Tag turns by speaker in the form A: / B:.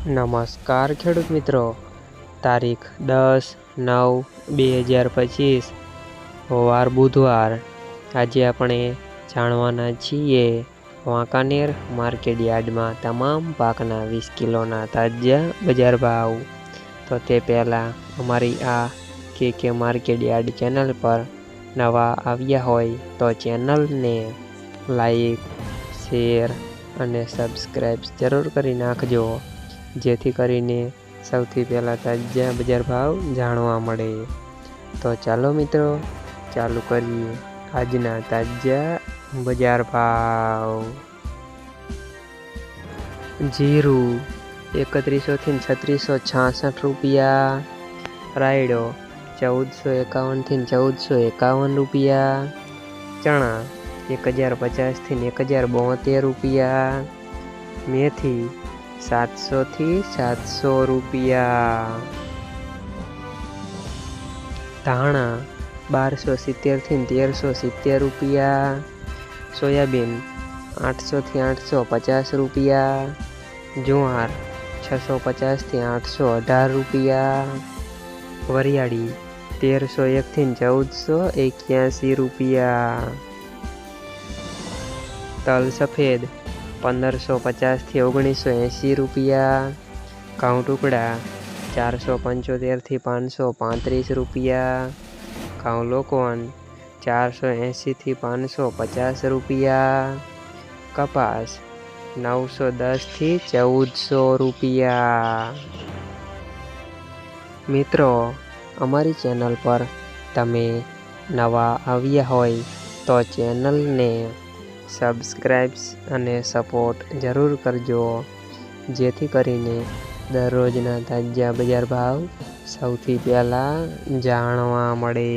A: નમસ્કાર ખેડૂત મિત્રો, તારીખ 10/9/2025 વાર બુધવાર। આજે આપણે જાણવાના છીએ વાંકાનેર માર્કેટ યાર્ડમાં તમામ પાકના 20 કિલોના તાજા બજાર ભાવ। તો તે પહેલાં અમારી આ કે માર્કેટ યાર્ડ ચેનલ પર નવા આવ્યા હોય તો ચેનલને લાઈક, શેર અને સબસ્ક્રાઈબ જરૂર કરી નાખજો, જેથી કરીને સૌથી પહેલાં તાજા બજાર ભાવ જાણવા મળે। તો ચાલો મિત્રો, ચાલુ કરીએ આજના તાજા બજાર ભાવ। જીરું 3100 થી 3666 રૂપિયા, રાયડો 1451 થી 1451 રૂપિયા, ચણા 1050 થી 1072 રૂપિયા, મેથી 700 થી 700 રૂપિયા, ધાણા 1270 થી 1370 રૂપિયા, સોયાબીન 800 થી 850 રૂપિયા, જુવાર 650 થી 818 રૂપિયા, વરિયાળી 1301 થી 1481 રૂપિયા, તલ સફેદ 1550 થી 1980 રૂપિયા, ઘઉં ટુકડા 475 થી 535 રૂપિયા, ઘઉં લોકવન 480 થી 550 રૂપિયા, કપાસ 910 થી 1400 રૂપિયા। મિત્રો, અમારી ચેનલ પર તમે નવા આવ્યા હોય તો ચેનલને સબસ્ક્રાઈબ અને સપોર્ટ જરૂર કરજો, જેથી કરીને દરરોજના તાજા બજાર ભાવ સૌથી પહેલાં જાણવા મળે।